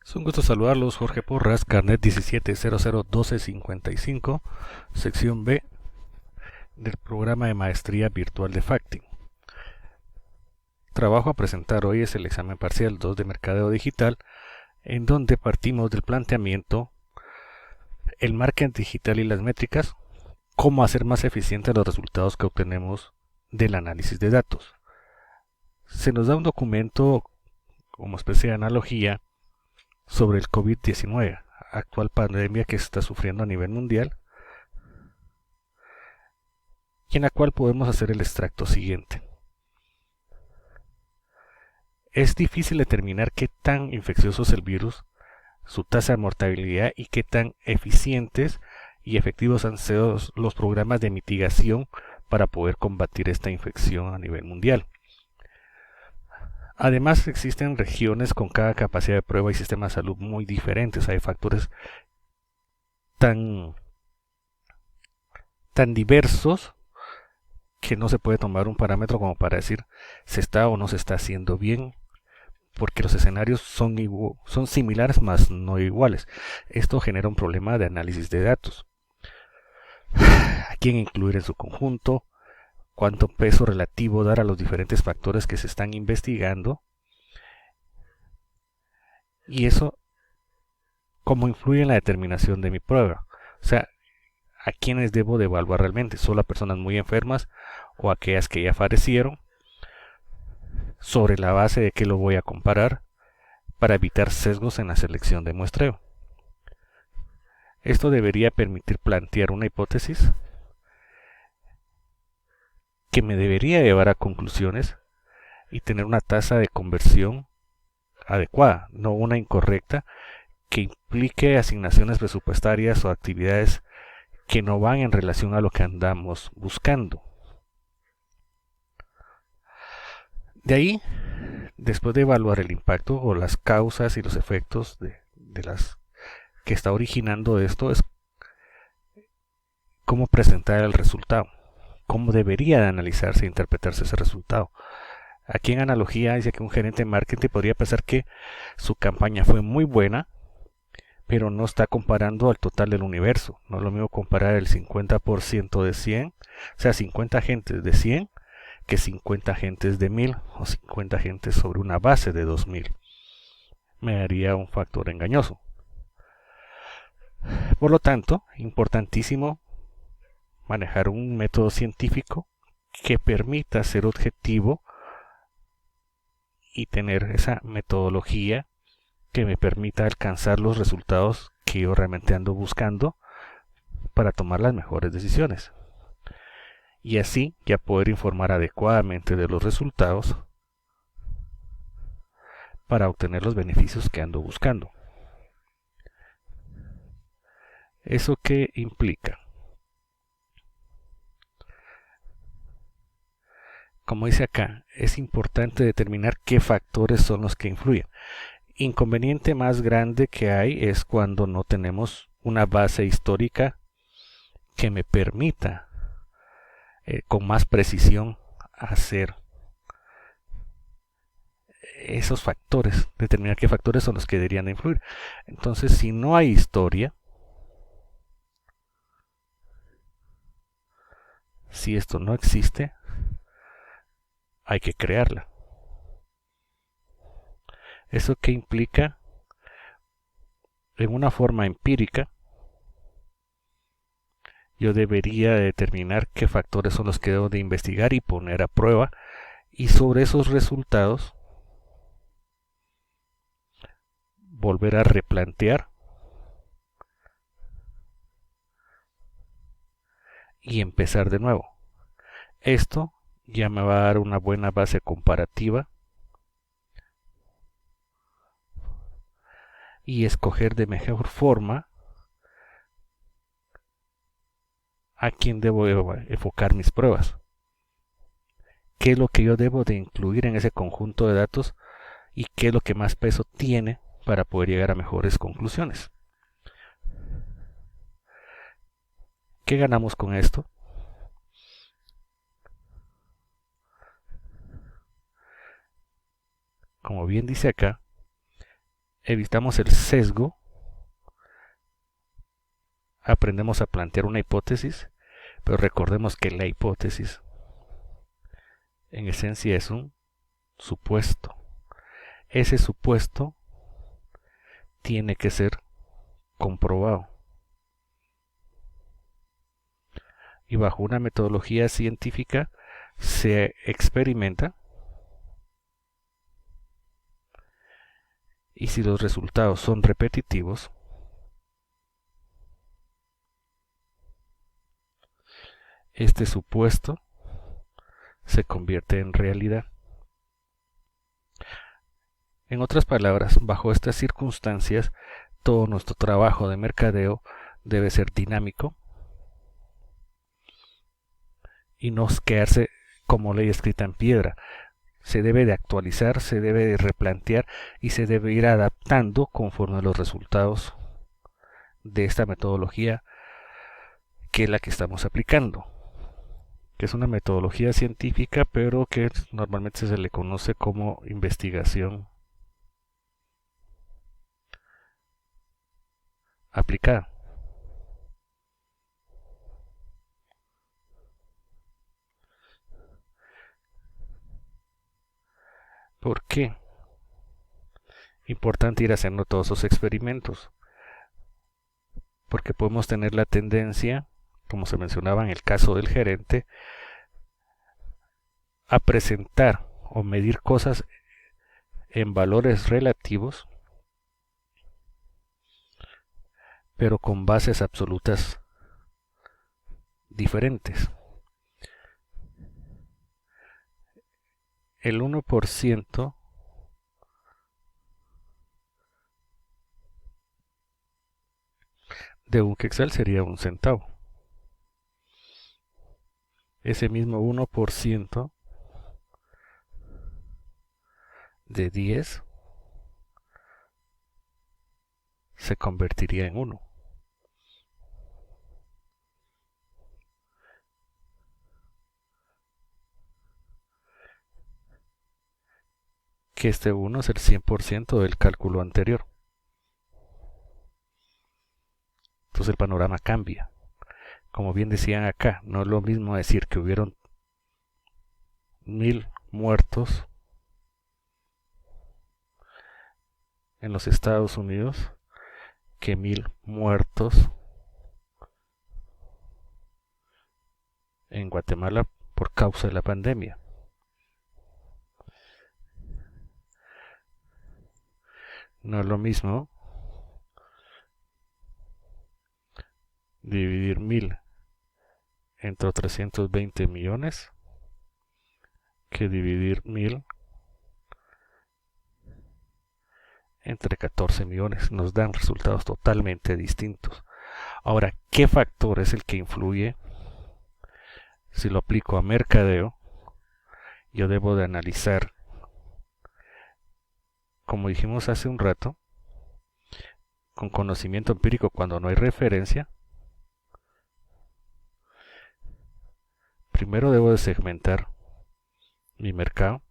Es un gusto saludarlos, Jorge Porras, carnet 17001255, sección B del programa de maestría virtual de Facting. Trabajo a presentar hoy es el examen parcial 2 de Mercadeo Digital, en donde partimos del planteamiento el marketing digital y las métricas, cómo hacer más eficientes los resultados que obtenemos del análisis de datos. Se nos da un documento como especie de analogía sobre el COVID-19, actual pandemia que se está sufriendo a nivel mundial, y en la cual podemos hacer el extracto siguiente. Es difícil determinar qué tan infeccioso es el virus, su tasa de mortalidad y qué tan eficientes y efectivos han sido los programas de mitigación para poder combatir esta infección a nivel mundial. Además, existen regiones con cada capacidad de prueba y sistema de salud muy diferentes. Hay factores tan diversos que no se puede tomar un parámetro como para decir se está o no se está haciendo bien, porque los escenarios son similares más no iguales. Esto genera un problema de análisis de datos. ¿A quién incluir en su conjunto? ¿Cuánto peso relativo dar a los diferentes factores que se están investigando? Y eso, ¿cómo influye en la determinación de mi prueba? O sea, ¿a quiénes debo de evaluar realmente? ¿Solo a personas muy enfermas o aquellas que ya fallecieron? ¿Sobre la base de qué lo voy a comparar? Para evitar sesgos en la selección de muestreo. Esto debería permitir plantear una hipótesis que me debería llevar a conclusiones y tener una tasa de conversión adecuada, no una incorrecta que implique asignaciones presupuestarias o actividades que no van en relación a lo que andamos buscando. De ahí, después de evaluar el impacto o las causas y los efectos de las que está originando esto, es cómo presentar el resultado, cómo debería de analizarse e interpretarse ese resultado. Aquí en analogía dice que un gerente de marketing podría pensar que su campaña fue muy buena, pero no está comparando al total del universo. No es lo mismo comparar el 50% de 100, o sea, 50 agentes de 100, que 50 agentes de 1000 o 50 agentes sobre una base de 2000. Me daría un factor engañoso. Por lo tanto, importantísimo manejar un método científico que permita ser objetivo y tener esa metodología que me permita alcanzar los resultados que yo realmente ando buscando para tomar las mejores decisiones. Y así ya poder informar adecuadamente de los resultados para obtener los beneficios que ando buscando. ¿Eso qué implica? Como dice acá, es importante determinar qué factores son los que influyen. Inconveniente más grande que hay es cuando no tenemos una base histórica que me permita con más precisión hacer esos factores, determinar qué factores son los que deberían de influir. Entonces, si no hay historia, si esto no existe, hay que crearla. ¿Eso qué implica? En una forma empírica, yo debería determinar qué factores son los que debo de investigar y poner a prueba, y sobre esos resultados volver a replantear y empezar de nuevo. Esto ya me va a dar una buena base comparativa y escoger de mejor forma a quién debo enfocar mis pruebas. ¿Qué es lo que yo debo de incluir en ese conjunto de datos y qué es lo que más peso tiene para poder llegar a mejores conclusiones? ¿Qué ganamos con esto? Como bien dice acá, evitamos el sesgo, aprendemos a plantear una hipótesis, pero recordemos que la hipótesis en esencia es un supuesto. Ese supuesto tiene que ser comprobado. Y bajo una metodología científica se experimenta, y si los resultados son repetitivos, este supuesto se convierte en realidad. En otras palabras, bajo estas circunstancias, todo nuestro trabajo de mercadeo debe ser dinámico y no quedarse como ley escrita en piedra. Se debe de actualizar, se debe de replantear y se debe ir adaptando conforme a los resultados de esta metodología que es la que estamos aplicando, que es una metodología científica, pero que normalmente se le conoce como investigación aplicada. ¿Por qué? Importante ir haciendo todos esos experimentos, porque podemos tener la tendencia, como se mencionaba en el caso del gerente, a presentar o medir cosas en valores relativos, pero con bases absolutas diferentes. El 1% de un quetzal sería un centavo. Ese mismo 1% de 10 se convertiría en 1. Que este 1 es el 100% del cálculo anterior. Entonces el panorama cambia. Como bien decían acá, no es lo mismo decir que hubieron 1000 muertos en los Estados Unidos que 1000 muertos en Guatemala por causa de la pandemia. No es lo mismo dividir 1000 entre 320 millones que dividir 1000 entre 14 millones. Nos dan resultados totalmente distintos. Ahora, ¿qué factor es el que influye? Si lo aplico a mercadeo, yo debo de analizar, como dijimos hace un rato, con conocimiento empírico cuando no hay referencia. Primero debo de segmentar mi mercado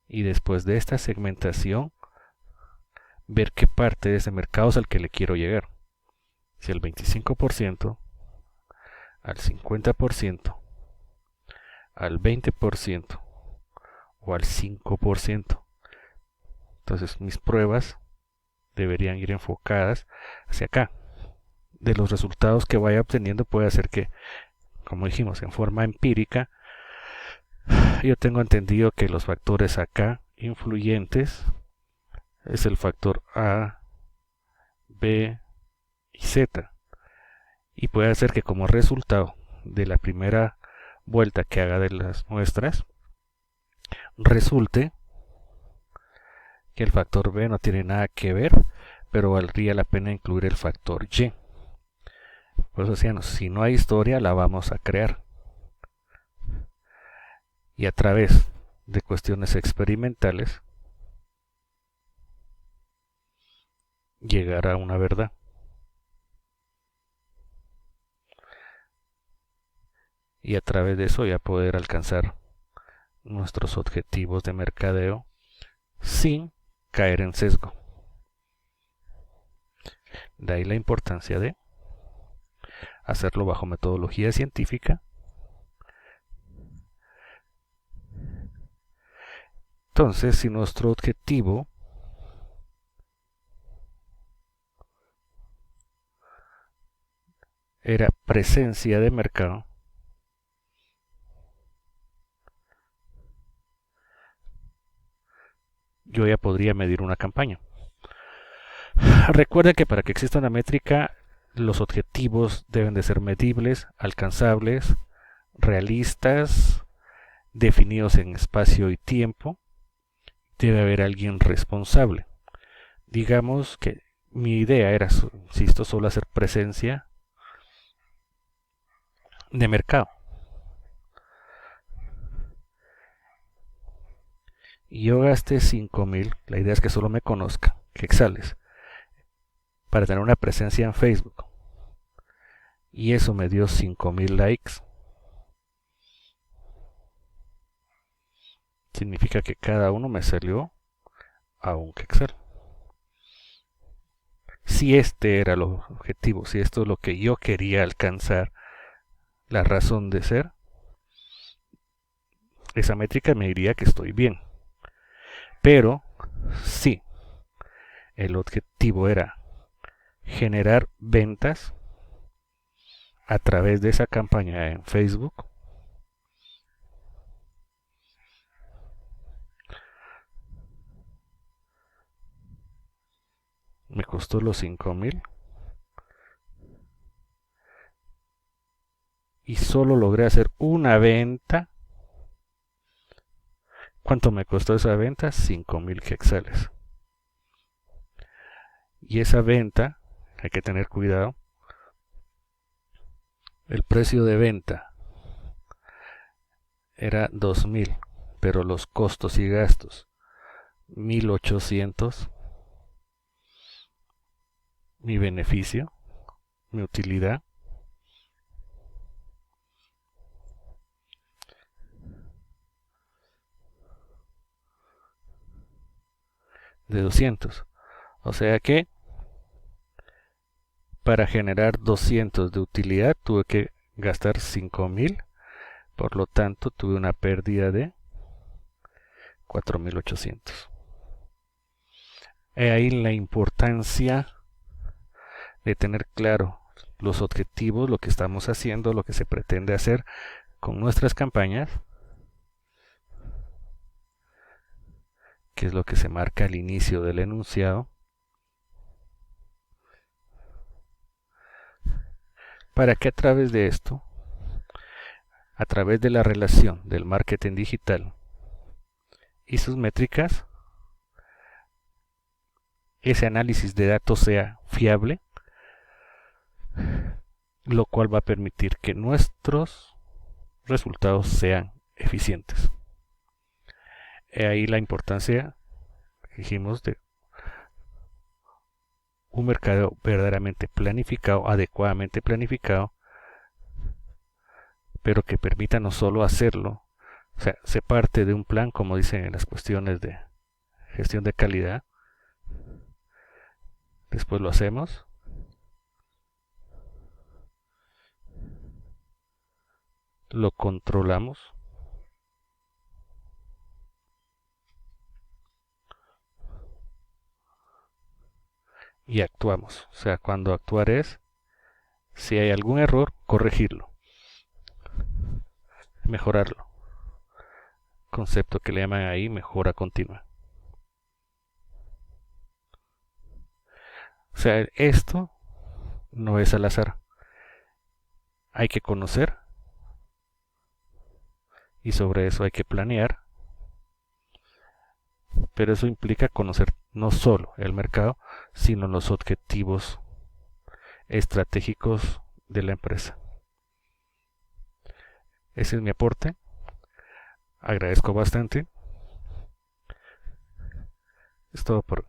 y después de esta segmentación ver qué parte de ese mercado es al que le quiero llegar. Si el 25%, al 50%, al 20% o al 5%. Entonces mis pruebas deberían ir enfocadas hacia acá. De los resultados que vaya obteniendo puede hacer que, como dijimos, en forma empírica, yo tengo entendido que los factores acá influyentes es el factor A, B y Z. Y puede hacer que como resultado de la primera vuelta que haga de las muestras, resulte que el factor B no tiene nada que ver, pero valdría la pena incluir el factor Y. Por eso decíamos, si no hay historia, la vamos a crear. Y a través de cuestiones experimentales, llegar a una verdad. Y a través de eso ya poder alcanzar nuestros objetivos de mercadeo sin caer en sesgo. De ahí la importancia de hacerlo bajo metodología científica. Entonces, si nuestro objetivo era presencia de mercado, yo ya podría medir una campaña. Recuerda que para que exista una métrica, los objetivos deben de ser medibles, alcanzables, realistas, definidos en espacio y tiempo. Debe haber alguien responsable. Digamos que mi idea era, insisto, solo hacer presencia de mercado. Y yo gasté 5,000, la idea es que solo me conozca, quetzales, para tener una presencia en Facebook. Y eso me dio 5,000 likes. Significa que cada uno me salió a un quetzal. Si este era el objetivo, si esto es lo que yo quería alcanzar, la razón de ser, esa métrica me diría que estoy bien. Pero si el objetivo era generar ventas a través de esa campaña en Facebook, me costó los 5,000 y solo logré hacer una venta. ¿Cuánto me costó esa venta? 5,000 quetzales. Y esa venta, hay que tener cuidado, el precio de venta era 2,000, pero los costos y gastos 1,800. Mi beneficio, mi utilidad, de 200. O sea que para generar 200 de utilidad tuve que gastar 5,000. Por lo tanto, tuve una pérdida de 4,800. He ahí la importancia de tener claro los objetivos, lo que estamos haciendo, lo que se pretende hacer con nuestras campañas, que es lo que se marca al inicio del enunciado, para que a través de esto, a través de la relación del marketing digital y sus métricas, ese análisis de datos sea fiable, lo cual va a permitir que nuestros resultados sean eficientes. He ahí la importancia, dijimos, de un mercado verdaderamente planificado, adecuadamente planificado, pero que permita no solo hacerlo, o sea, se parte de un plan, como dicen en las cuestiones de gestión de calidad, después lo hacemos, lo controlamos y actuamos. O sea, cuando actuar es, si hay algún error, corregirlo, mejorarlo. Concepto que le llaman ahí mejora continua. O sea, esto no es al azar. Hay que conocer y sobre eso hay que planear, pero eso implica conocer no solo el mercado, sino los objetivos estratégicos de la empresa. Ese es mi aporte. Agradezco bastante. Es todo por